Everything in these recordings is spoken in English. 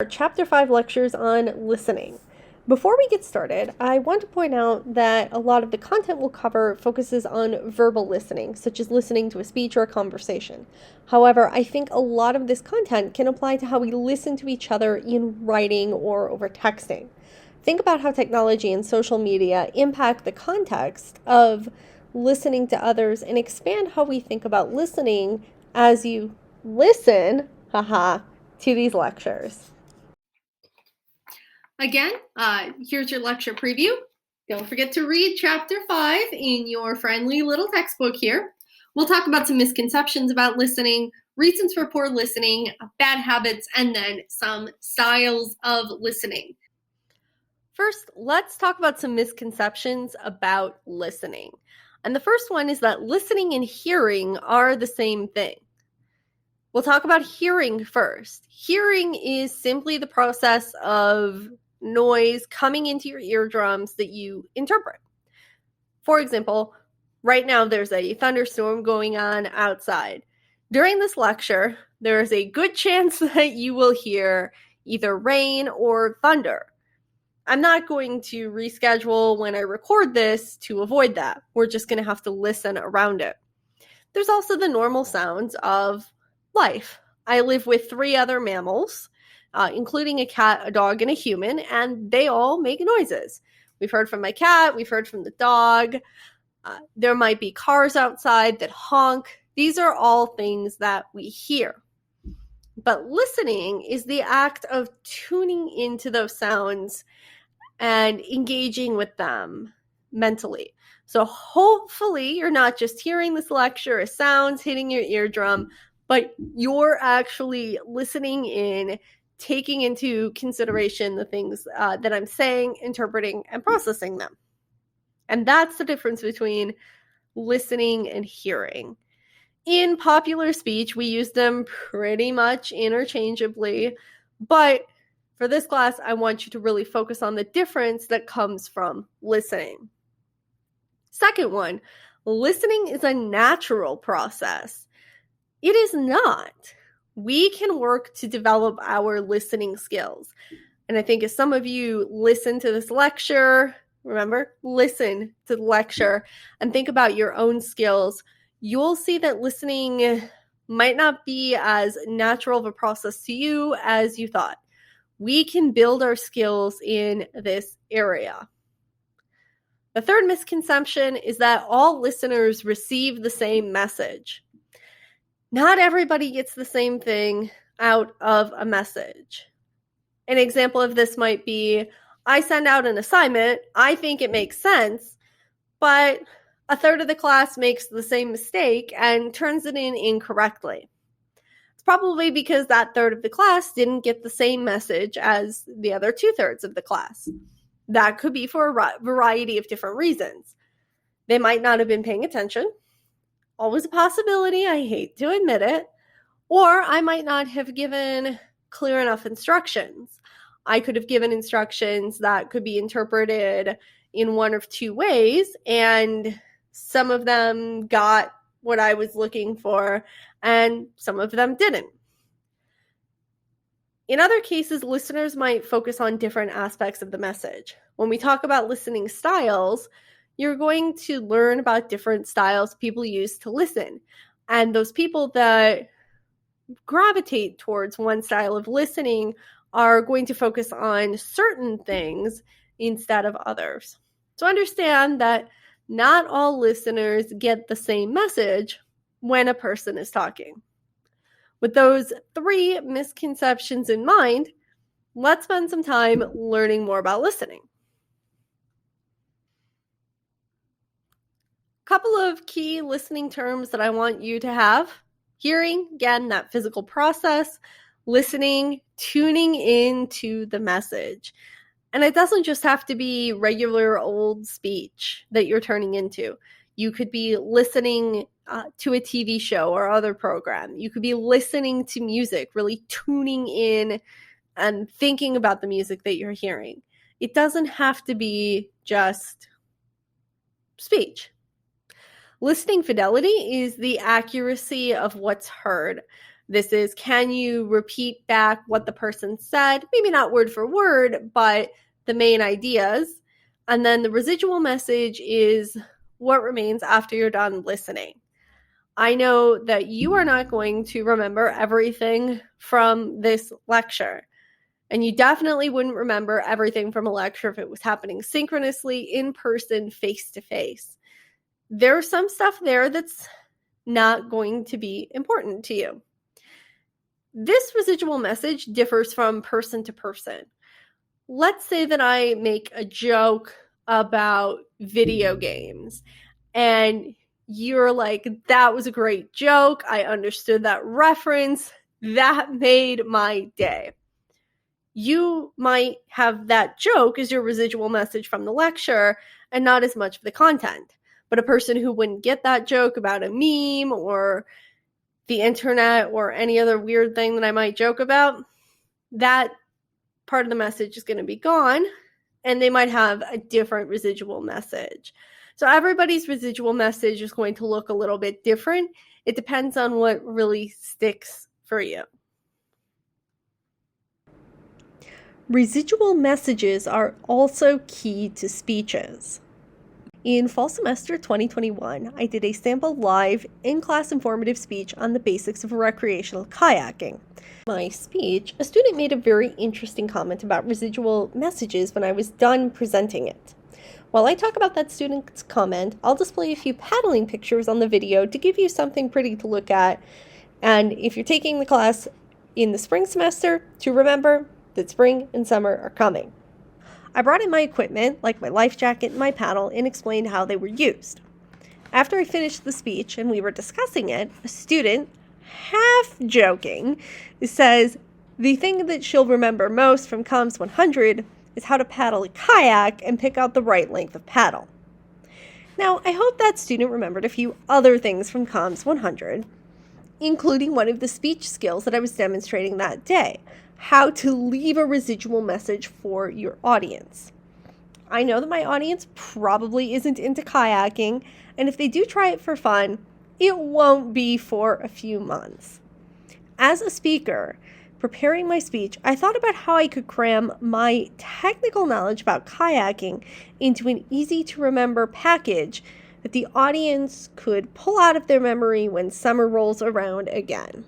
Chapter 5 lectures on listening. Before we get started, I want to point out that a lot of the content we'll cover focuses on verbal listening, such as listening to a speech or a conversation. However, I think a lot of this content can apply to how we listen to each other in writing or over texting. Think about how technology and social media impact the context of listening to others and expand how we think about listening as you listen, to these lectures. Again, here's your lecture preview. Don't forget to read Chapter 5 in your friendly little textbook here. We'll talk about some misconceptions about listening, reasons for poor listening, bad habits, and then some styles of listening. First, let's talk about some misconceptions about listening. And the first one is that listening and hearing are the same thing. We'll talk about hearing first. Hearing is simply the process of noise coming into your eardrums that you interpret. For example, right now there's a thunderstorm going on outside. During this lecture, there's a good chance that you will hear either rain or thunder. I'm not going to reschedule when I record this to avoid that. We're just going to have to listen around it. There's also the normal sounds of life. I live with 3 other mammals, including a cat, a dog, and a human, and they all make noises. We've heard from my cat, we've heard from the dog. There might be cars outside that honk. These are all things that we hear. But listening is the act of tuning into those sounds and engaging with them mentally. So hopefully you're not just hearing this lecture as sounds hitting your eardrum, but you're actually listening in, taking into consideration the things that I'm saying, interpreting, and processing them. And that's the difference between listening and hearing. In popular speech, we use them pretty much interchangeably, but for this class, I want you to really focus on the difference that comes from listening. Second one, listening is a natural process. It is not. We can work to develop our listening skills. And I think as some of you listen to this lecture, remember, listen to the lecture and think about your own skills, you'll see that listening might not be as natural of a process to you as you thought. We can build our skills in this area. The third misconception is that all listeners receive the same message. Not everybody gets the same thing out of a message. An example of this might be, I send out an assignment, I think it makes sense, but a third of the class makes the same mistake and turns it in incorrectly. It's probably because that third of the class didn't get the same message as the other 2/3 of the class. That could be for a variety of different reasons. They might not have been paying attention. Always a possibility, I hate to admit it. Or I might not have given clear enough instructions. I could have given instructions that could be interpreted in one of 2 ways, and some of them got what I was looking for, and some of them didn't. In other cases, listeners might focus on different aspects of the message. When we talk about listening styles, you're going to learn about different styles people use to listen. And those people that gravitate towards one style of listening are going to focus on certain things instead of others. So understand that not all listeners get the same message when a person is talking. With those 3 misconceptions in mind, let's spend some time learning more about listening. Couple of key listening terms that I want you to have. Hearing, again, that physical process. Listening, tuning into the message. And it doesn't just have to be regular old speech that you're turning into. You could be listening to a TV show or other program. You could be listening to music, really tuning in and thinking about the music that you're hearing. It doesn't have to be just speech. Listening fidelity is the accuracy of what's heard. This is, can you repeat back what the person said? Maybe not word for word, but the main ideas. And then the residual message is what remains after you're done listening. I know that you are not going to remember everything from this lecture. And you definitely wouldn't remember everything from a lecture if it was happening synchronously, in person, face to face. There's some stuff there that's not going to be important to you. This residual message differs from person to person. Let's say that I make a joke about video games and you're like, that was a great joke. I understood that reference. That made my day. You might have that joke as your residual message from the lecture and not as much of the content. But a person who wouldn't get that joke about a meme or the internet or any other weird thing that I might joke about, that part of the message is going to be gone, and they might have a different residual message. So everybody's residual message is going to look a little bit different. It depends on what really sticks for you. Residual messages are also key to speeches. In fall semester 2021, I did a sample live in-class informative speech on the basics of recreational kayaking. In my speech, a student made a very interesting comment about residual messages when I was done presenting it. While I talk about that student's comment, I'll display a few paddling pictures on the video to give you something pretty to look at, and if you're taking the class in the spring semester, to remember that spring and summer are coming. I brought in my equipment, like my life jacket and my paddle, and explained how they were used. After I finished the speech and we were discussing it, a student, half joking, says the thing that she'll remember most from Comms 100 is how to paddle a kayak and pick out the right length of paddle. Now, I hope that student remembered a few other things from Comms 100, including one of the speech skills that I was demonstrating that day, how to leave a residual message for your audience. I know that my audience probably isn't into kayaking, and if they do try it for fun, it won't be for a few months. As a speaker, preparing my speech, I thought about how I could cram my technical knowledge about kayaking into an easy-to-remember package that the audience could pull out of their memory when summer rolls around again.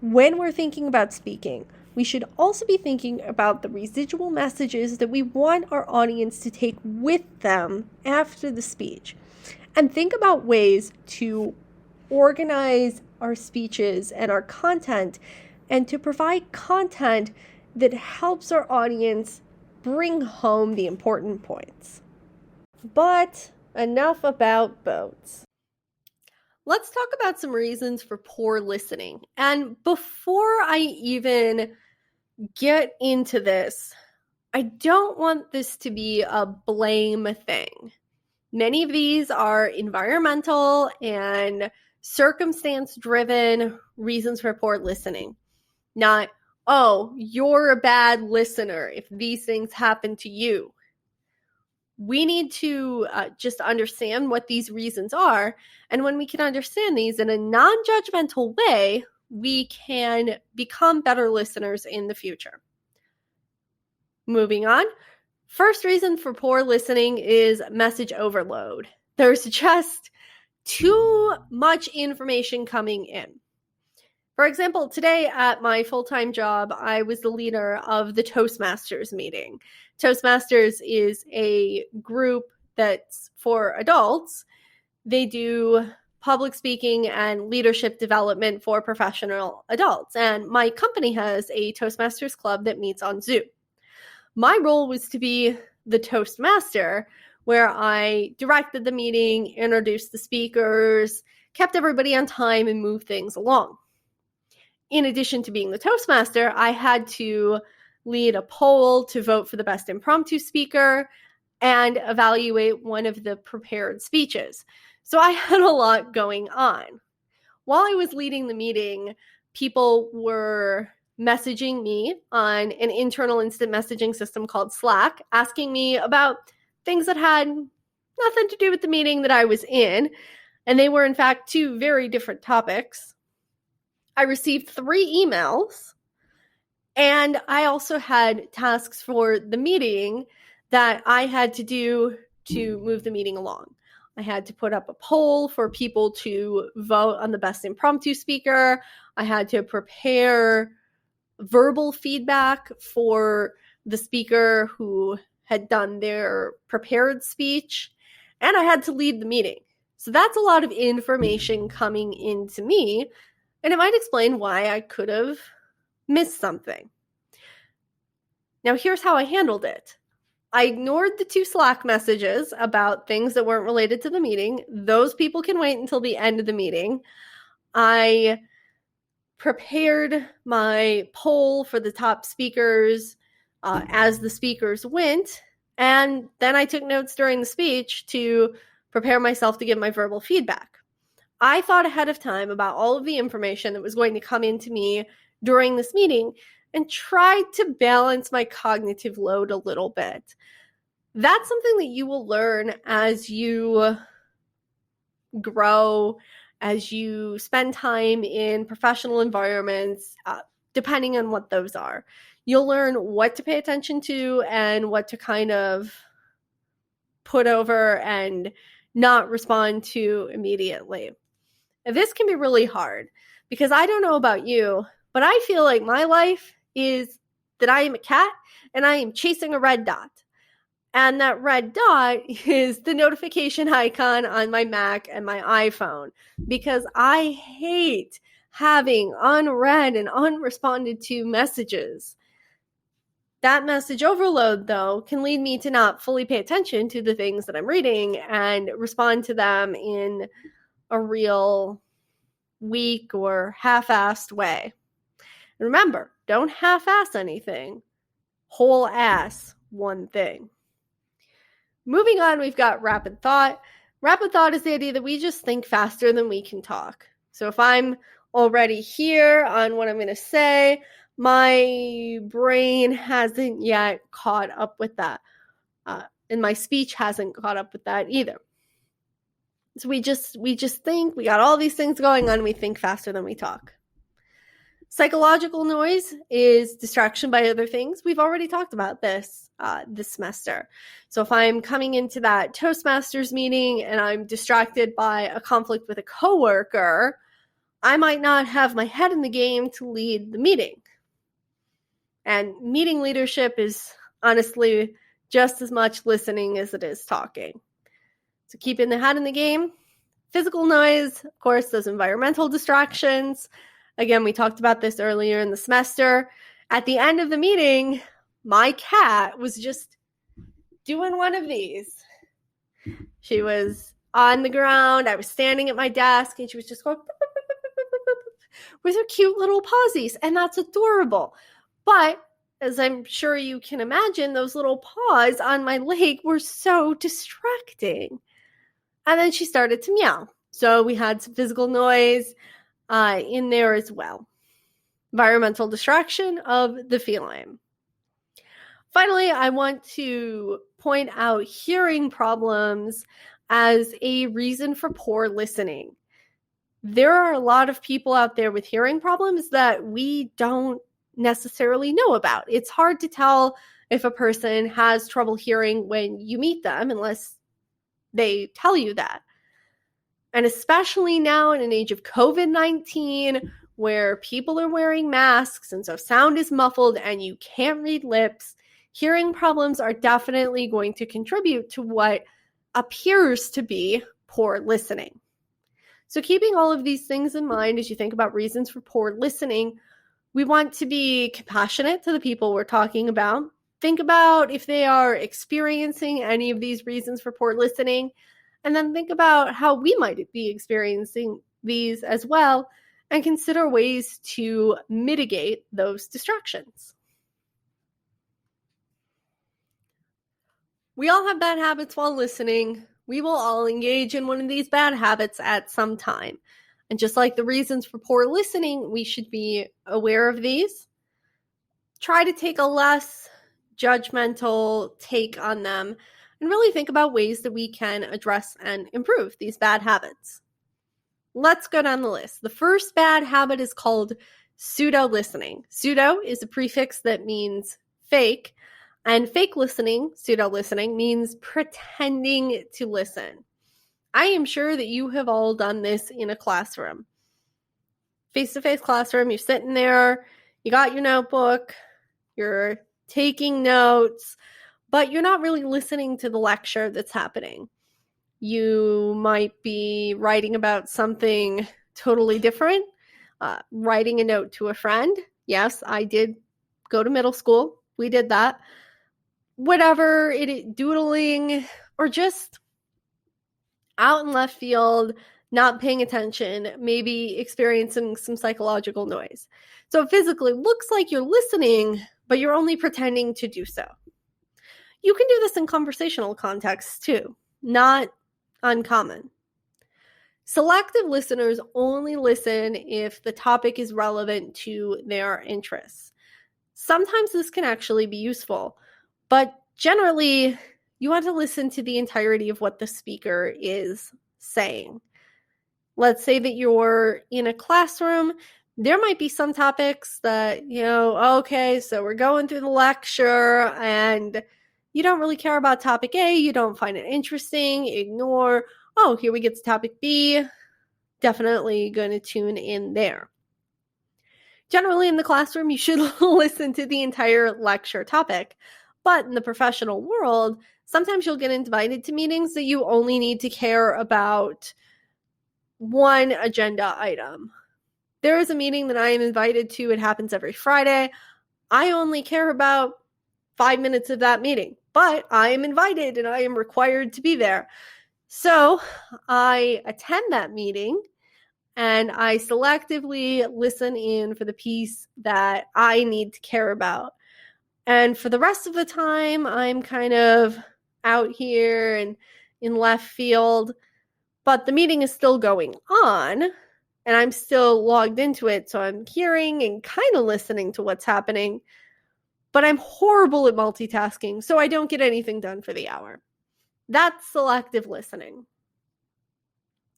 When we're thinking about speaking, we should also be thinking about the residual messages that we want our audience to take with them after the speech. And think about ways to organize our speeches and our content, and to provide content that helps our audience bring home the important points. But enough about boats. Let's talk about some reasons for poor listening. And before I even get into this, I don't want this to be a blame thing. Many of these are environmental and circumstance-driven reasons for poor listening. Not, oh, you're a bad listener if these things happen to you. We need to just understand what these reasons are, and when we can understand these in a non-judgmental way, we can become better listeners in the future. Moving on. First reason for poor listening is message overload. There's just too much information coming in. For example, today at my full-time job, I was the leader of the Toastmasters meeting. Toastmasters is a group that's for adults. They do public speaking and leadership development for professional adults. And my company has a Toastmasters club that meets on Zoom. My role was to be the Toastmaster, where I directed the meeting, introduced the speakers, kept everybody on time, and moved things along. In addition to being the Toastmaster, I had to lead a poll to vote for the best impromptu speaker and evaluate one of the prepared speeches. So I had a lot going on. While I was leading the meeting, people were messaging me on an internal instant messaging system called Slack, asking me about things that had nothing to do with the meeting that I was in. And they were, in fact, two very different topics. I received 3 emails, and I also had tasks for the meeting that I had to do to move the meeting along. I had to put up a poll for people to vote on the best impromptu speaker. I had to prepare verbal feedback for the speaker who had done their prepared speech, and I had to lead the meeting. So that's a lot of information coming into me, and it might explain why I could have missed something. Now, here's how I handled it. I ignored the 2 Slack messages about things that weren't related to the meeting. Those people can wait until the end of the meeting. I prepared my poll for the top speakers as the speakers went, and then I took notes during the speech to prepare myself to give my verbal feedback. I thought ahead of time about all of the information that was going to come into me during this meeting and tried to balance my cognitive load a little bit. That's something that you will learn as you grow, as you spend time in professional environments, depending on what those are. You'll learn what to pay attention to and what to kind of put over and not respond to immediately. This can be really hard because I don't know about you, but I feel like my life is that I am a cat and I am chasing a red dot. And that red dot is the notification icon on my Mac and my iPhone, because I hate having unread and unresponded to messages. That message overload, though, can lead me to not fully pay attention to the things that I'm reading and respond to them in a real weak or half-assed way. Remember, don't half-ass anything. Whole ass one thing. Moving on, we've got rapid thought. Rapid thought is the idea that we just think faster than we can talk. So if I'm already here on what I'm going to say, my brain hasn't yet caught up with that. And my speech hasn't caught up with that either. So we just think, we got all these things going on, we think faster than we talk. Psychological noise is distraction by other things. We've already talked about this semester. So if I'm coming into that Toastmasters meeting and I'm distracted by a conflict with a coworker, I might not have my head in the game to lead the meeting. And meeting leadership is honestly just as much listening as it is talking. So keeping the head in the game. Physical noise, of course, those environmental distractions. Again, we talked about this earlier in the semester. At the end of the meeting, my cat was just doing one of these. She was on the ground. I was standing at my desk, and she was just going with her cute little pawsies, and that's adorable. But as I'm sure you can imagine, those little paws on my leg were so distracting. And then she started to meow. So we had some physical noise in there as well. Environmental distraction of the feline. Finally, I want to point out hearing problems as a reason for poor listening. There are a lot of people out there with hearing problems that we don't necessarily know about. It's hard to tell if a person has trouble hearing when you meet them unless they tell you that. And especially now in an age of COVID-19, where people are wearing masks and so sound is muffled and you can't read lips, hearing problems are definitely going to contribute to what appears to be poor listening. So keeping all of these things in mind as you think about reasons for poor listening, we want to be compassionate to the people we're talking about. Think about if they are experiencing any of these reasons for poor listening, and then think about how we might be experiencing these as well, and consider ways to mitigate those distractions. We all have bad habits while listening. We will all engage in one of these bad habits at some time. And just like the reasons for poor listening, we should be aware of these. Try to take a less judgmental take on them and really think about ways that we can address and improve these bad habits. Let's go down the list. The first bad habit is called pseudo-listening. Pseudo is a prefix that means fake, and fake listening, pseudo-listening, means pretending to listen. I am sure that you have all done this in a classroom. Face-to-face classroom, you're sitting there, you got your notebook, you're taking notes, but you're not really listening to the lecture that's happening. You might be writing about something totally different, writing a note to a friend. Yes, I did go to middle school. We did that. Whatever it is, doodling, or just out in left field, not paying attention, maybe experiencing some psychological noise. So it physically looks like you're listening, but you're only pretending to do so. You can do this in conversational contexts too, not uncommon. Selective listeners only listen if the topic is relevant to their interests. Sometimes this can actually be useful, but generally, you want to listen to the entirety of what the speaker is saying. Let's say that you're in a classroom. There might be some topics that, okay, so we're going through the lecture and you don't really care about topic A, you don't find it interesting, ignore. Oh, here we get to topic B. Definitely going to tune in there. Generally in the classroom, you should listen to the entire lecture topic. But in the professional world, sometimes you'll get invited to meetings that you only need to care about one agenda item. There is a meeting that I am invited to. It happens every Friday. I only care about 5 minutes of that meeting, but I am invited and I am required to be there. So I attend that meeting and I selectively listen in for the piece that I need to care about. And for the rest of the time, I'm kind of out here and in left field, but the meeting is still going on and I'm still logged into it. So I'm hearing and kind of listening to what's happening, but I'm horrible at multitasking, so I don't get anything done for the hour. That's selective listening.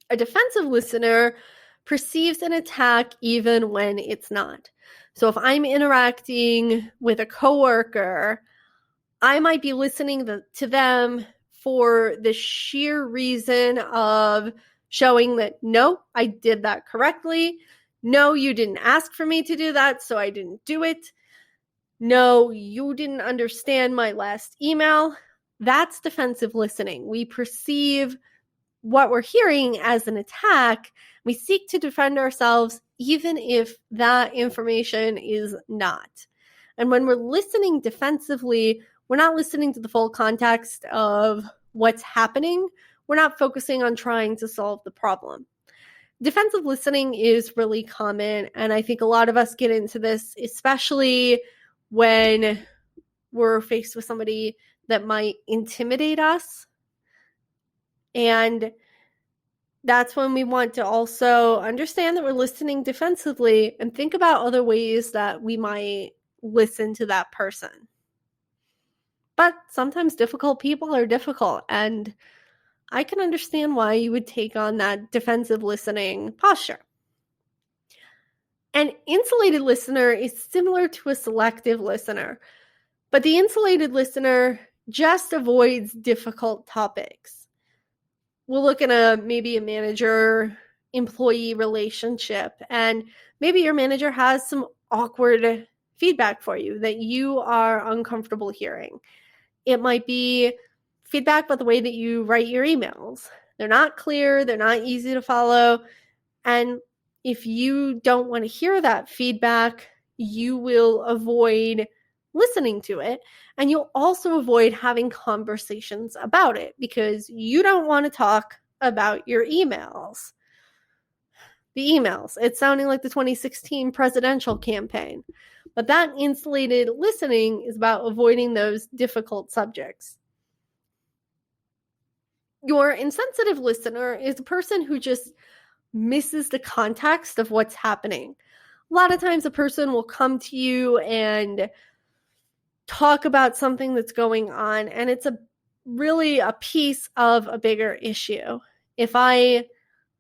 A defensive listener perceives an attack even when it's not. So if I'm interacting with a coworker, I might be listening to them for the sheer reason of showing that, no, I did that correctly. No, you didn't ask for me to do that, so I didn't do it. No, you didn't understand my last email. That's defensive listening. We perceive what we're hearing as an attack. We seek to defend ourselves even if that information is not. And when we're listening defensively, we're not listening to the full context of what's happening. We're not focusing on trying to solve the problem. Defensive listening is really common, and I think a lot of us get into this, especially when we're faced with somebody that might intimidate us. And that's when we want to also understand that we're listening defensively and think about other ways that we might listen to that person. But sometimes difficult people are difficult, and I can understand why you would take on that defensive listening posture. An insulated listener is similar to a selective listener, but the insulated listener just avoids difficult topics. We'll look at maybe a manager-employee relationship, and maybe your manager has some awkward feedback for you that you are uncomfortable hearing. It might be feedback about the way that you write your emails. They're not clear, they're not easy to follow, and if you don't want to hear that feedback, you will avoid listening to it, and you'll also avoid having conversations about it because you don't want to talk about your emails. The emails, it's sounding like the 2016 presidential campaign, but that insulated listening is about avoiding those difficult subjects. Your insensitive listener is a person who just misses the context of what's happening. A lot of times a person will come to you and talk about something that's going on, and it's really a piece of a bigger issue. If I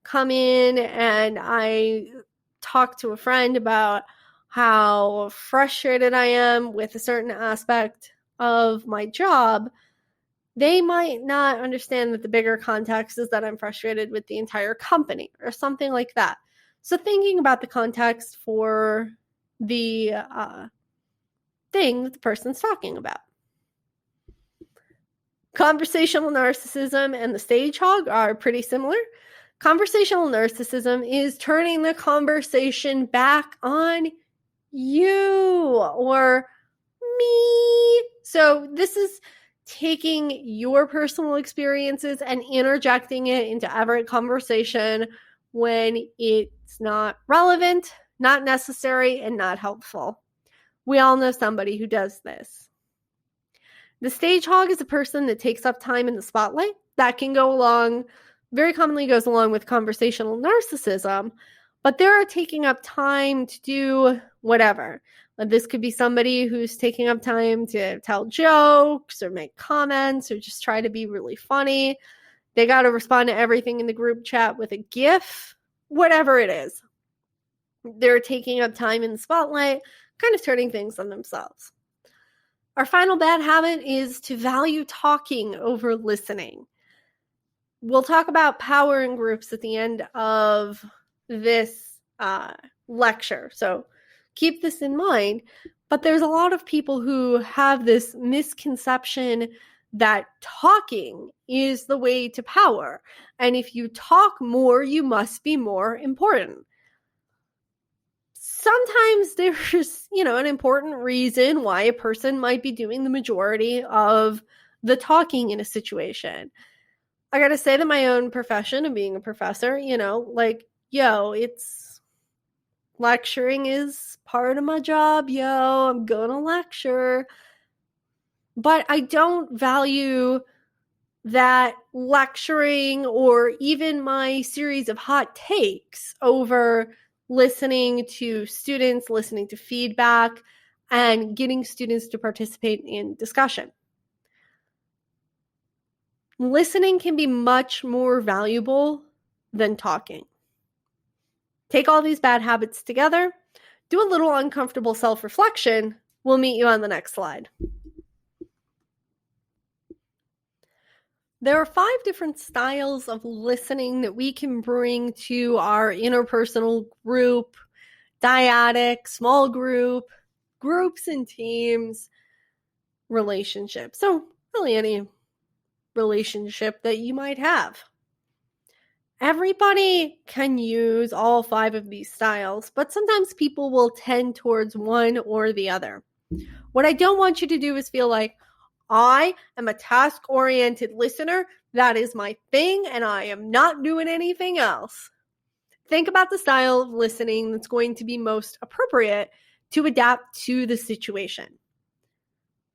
come in and I talk to a friend about how frustrated I am with a certain aspect of my job, they might not understand that the bigger context is that I'm frustrated with the entire company or something like that. So thinking about the context for the thing that the person's talking about. Conversational narcissism and the stage hog are pretty similar. Conversational narcissism is turning the conversation back on you or me. So this is taking your personal experiences and interjecting it into every conversation when it's not relevant, not necessary, and not helpful. We all know somebody who does this. The stage hog is a person that takes up time in the spotlight. That can go along, very commonly goes along with conversational narcissism, but they're taking up time to do whatever. This could be somebody who's taking up time to tell jokes or make comments or just try to be really funny. They got to respond to everything in the group chat with a GIF, whatever it is. They're taking up time in the spotlight, kind of turning things on themselves. Our final bad habit is to value talking over listening. We'll talk about power in groups at the end of this lecture, so keep this in mind. But there's a lot of people who have this misconception that talking is the way to power. And if you talk more, you must be more important. Sometimes there's, an important reason why a person might be doing the majority of the talking in a situation. I got to say that my own profession of being a professor, it's lecturing is part of my job. I'm going to lecture. But I don't value that lecturing or even my series of hot takes over listening to students, listening to feedback, and getting students to participate in discussion. Listening can be much more valuable than talking. Take all these bad habits together, do a little uncomfortable self-reflection. We'll meet you on the next slide. There are 5 different styles of listening that we can bring to our interpersonal group, dyadic, small group, groups and teams, relationships. So really any relationship that you might have. Everybody can use all 5 of these styles, but sometimes people will tend towards one or the other. What I don't want you to do is feel like, I am a task-oriented listener. That is my thing, and I am not doing anything else. Think about the style of listening that's going to be most appropriate to adapt to the situation.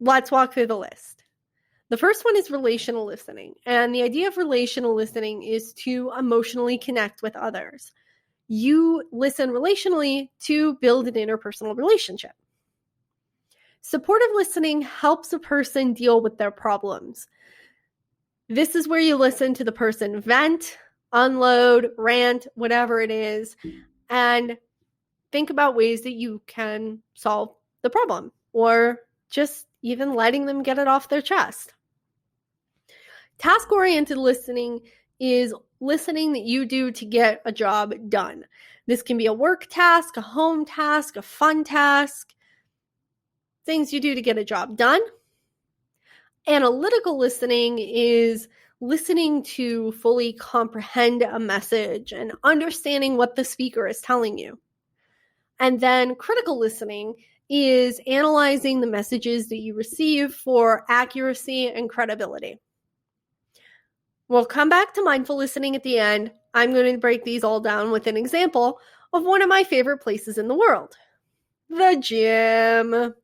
Let's walk through the list. The first one is relational listening, and the idea of relational listening is to emotionally connect with others. You listen relationally to build an interpersonal relationship. Supportive listening helps a person deal with their problems. This is where you listen to the person vent, unload, rant, whatever it is, and think about ways that you can solve the problem or just even letting them get it off their chest. Task-oriented listening is listening that you do to get a job done. This can be a work task, a home task, a fun task, things you do to get a job done. Analytical listening is listening to fully comprehend a message and understanding what the speaker is telling you. And then critical listening is analyzing the messages that you receive for accuracy and credibility. We'll come back to mindful listening at the end. I'm going to break these all down with an example of one of my favorite places in the world, the gym.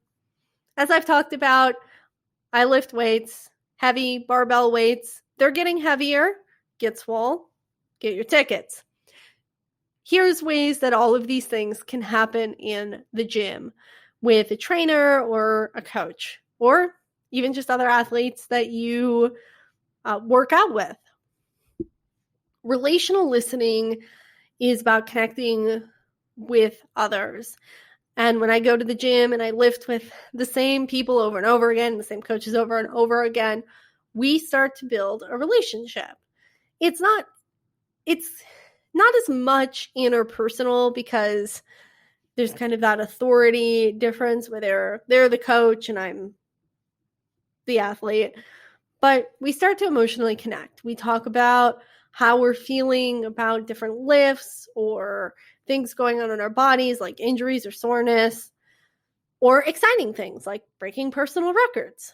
As I've talked about, I lift weights, heavy barbell weights. They're getting heavier. Get swole. Get your tickets. Here's ways that all of these things can happen in the gym with a trainer or a coach, or even just other athletes that you work out with. Relational listening is about connecting with others. And when I go to the gym and I lift with the same people over and over again, the same coaches over and over again, we start to build a relationship. It's not as much interpersonal because there's kind of that authority difference where they're the coach and I'm the athlete. But we start to emotionally connect. We talk about how we're feeling about different lifts or things going on in our bodies like injuries or soreness, or exciting things like breaking personal records.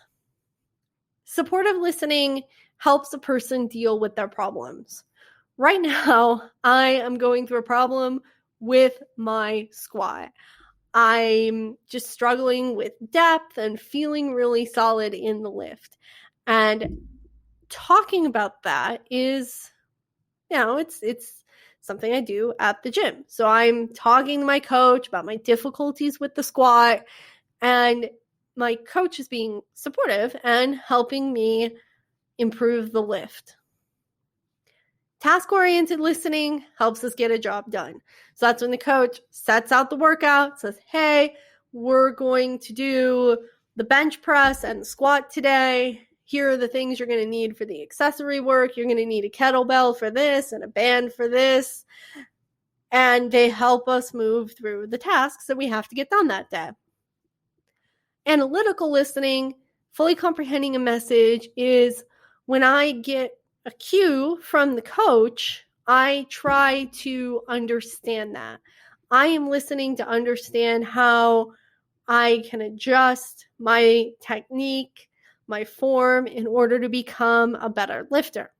Supportive listening helps a person deal with their problems. Right now, I am going through a problem with my squat. I'm just struggling with depth and feeling really solid in the lift. And talking about that is, it's something I do at the gym. So I'm talking to my coach about my difficulties with the squat, and my coach is being supportive and helping me improve the lift. Task-oriented listening helps us get a job done. So that's when the coach sets out the workout, says, hey, we're going to do the bench press and the squat today. Here are the things you're going to need for the accessory work. You're going to need a kettlebell for this and a band for this. And they help us move through the tasks that we have to get done that day. Analytical listening, fully comprehending a message, is when I get a cue from the coach, I try to understand that. I am listening to understand how I can adjust my technique, my form, in order to become a better lifter.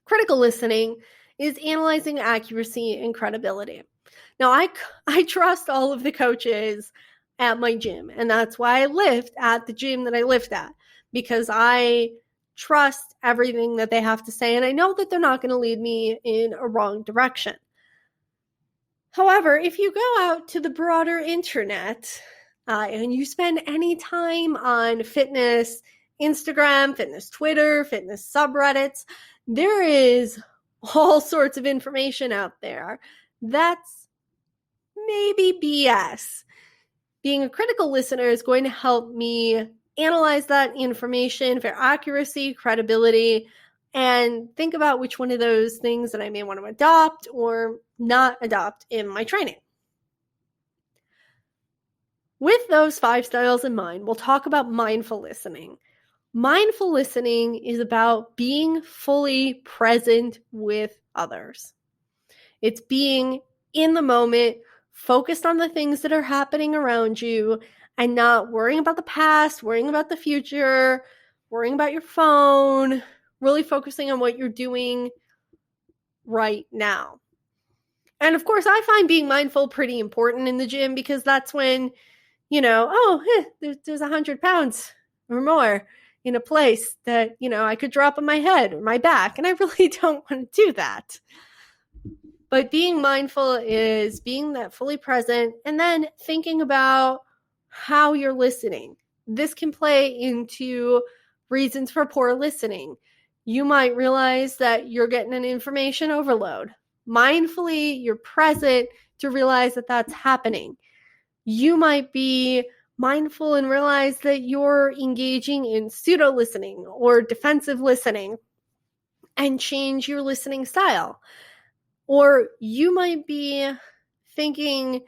Critical listening is analyzing accuracy and credibility. Now, I trust all of the coaches at my gym, and that's why I lift at the gym that I lift at, because I trust everything that they have to say, and I know that they're not going to lead me in a wrong direction. However, if you go out to the broader internet and you spend any time on fitness Instagram, fitness Twitter, fitness subreddits, there is all sorts of information out there that's maybe BS. Being a critical listener is going to help me analyze that information for accuracy, credibility, and think about which one of those things that I may want to adopt or not adopt in my training. With those 5 styles in mind, we'll talk about mindful listening. Mindful listening is about being fully present with others. It's being in the moment, focused on the things that are happening around you, and not worrying about the past, worrying about the future, worrying about your phone, really focusing on what you're doing right now. And of course, I find being mindful pretty important in the gym, because that's when, there's 100 pounds or more in a place that, I could drop on my head or my back, and I really don't want to do that. But being mindful is being that fully present and then thinking about how you're listening. This can play into reasons for poor listening. You might realize that you're getting an information overload. Mindfully, you're present to realize that that's happening. You might be mindful and realize that you're engaging in pseudo-listening or defensive listening and change your listening style. Or you might be thinking,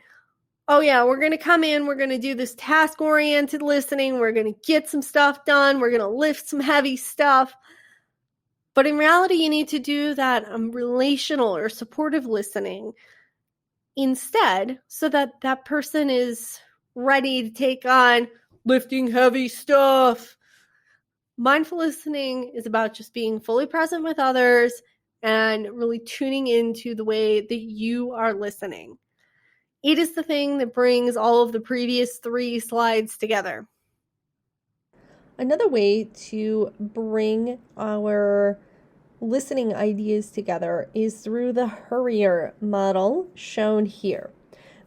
oh yeah, we're going to come in, we're going to do this task-oriented listening, we're going to get some stuff done, we're going to lift some heavy stuff. But in reality, you need to do that relational or supportive listening instead, so that that person is ready to take on lifting heavy stuff. Mindful listening is about just being fully present with others and really tuning into the way that you are listening. It is the thing that brings all of the previous 3 slides together. Another way to bring our listening ideas together is through the HURIER model shown here.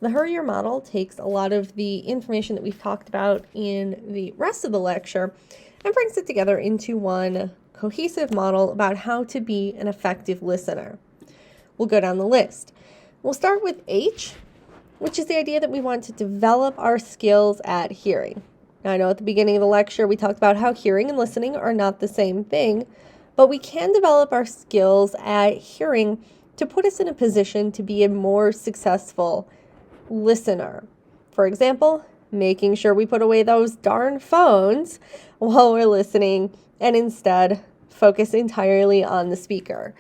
The HURIER model takes a lot of the information that we've talked about in the rest of the lecture and brings it together into one cohesive model about how to be an effective listener. We'll go down the list. We'll start with H, which is the idea that we want to develop our skills at hearing. Now, I know at the beginning of the lecture we talked about how hearing and listening are not the same thing, but we can develop our skills at hearing to put us in a position to be a more successful listener. For example, making sure we put away those darn phones while we're listening and instead focus entirely on the speaker,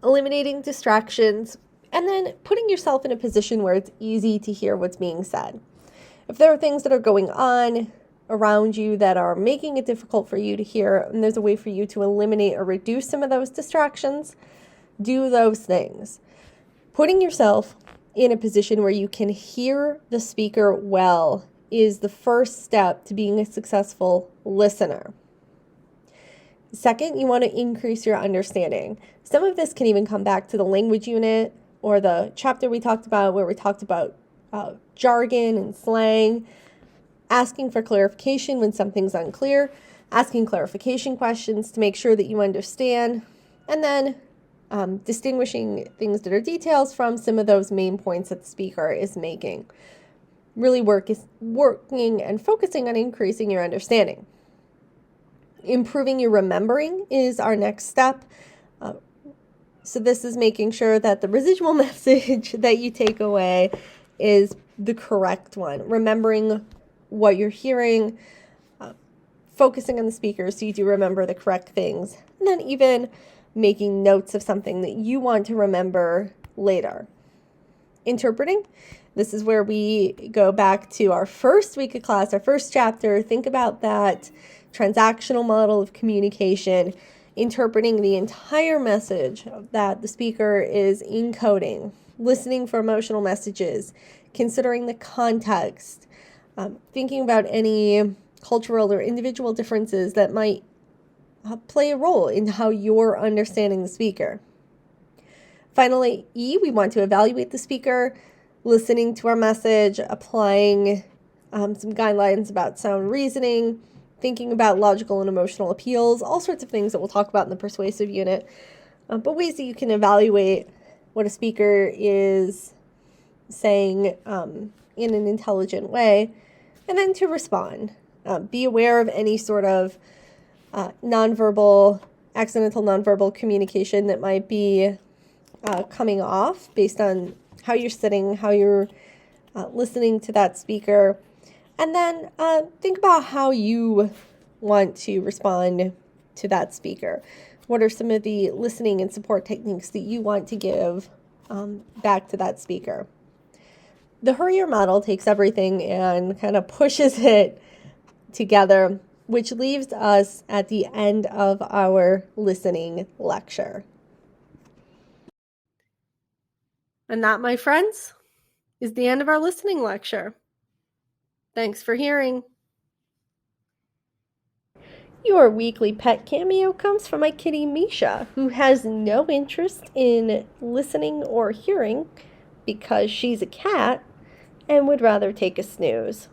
eliminating distractions, and then putting yourself in a position where it's easy to hear what's being said. If there are things that are going on around you that are making it difficult for you to hear, and there's a way for you to eliminate or reduce some of those distractions, do those things. Putting yourself in a position where you can hear the speaker well is the first step to being a successful listener. Second, you want to increase your understanding. Some of this can even come back to the language unit or the chapter we talked about where we talked about jargon and slang, asking for clarification when something's unclear, asking clarification questions to make sure that you understand, and then distinguishing things that are details from some of those main points that the speaker is making. Really working and focusing on increasing your understanding. Improving your remembering is our next step. So this is making sure that the residual message that you take away is the correct one. Remembering what you're hearing, focusing on the speaker so you do remember the correct things, and then even making notes of something that you want to remember later. Interpreting. This is where we go back to our first week of class, our first chapter. Think about that transactional model of communication, interpreting the entire message that the speaker is encoding, listening for emotional messages, considering the context, thinking about any cultural or individual differences that might play a role in how you're understanding the speaker. Finally, E, we want to evaluate the speaker, listening to our message, applying some guidelines about sound reasoning, thinking about logical and emotional appeals, all sorts of things that we'll talk about in the persuasive unit, but ways that you can evaluate what a speaker is saying in an intelligent way, and then to respond. Be aware of any sort of accidental nonverbal communication that might be coming off based on how you're sitting, how you're listening to that speaker. And then think about how you want to respond to that speaker. What are some of the listening and support techniques that you want to give back to that speaker? The HURIER model takes everything and kind of pushes it together, which leaves us at the end of our listening lecture. And that, my friends, is the end of our listening lecture. Thanks for hearing. Your weekly pet cameo comes from my kitty Misha, who has no interest in listening or hearing because she's a cat and would rather take a snooze.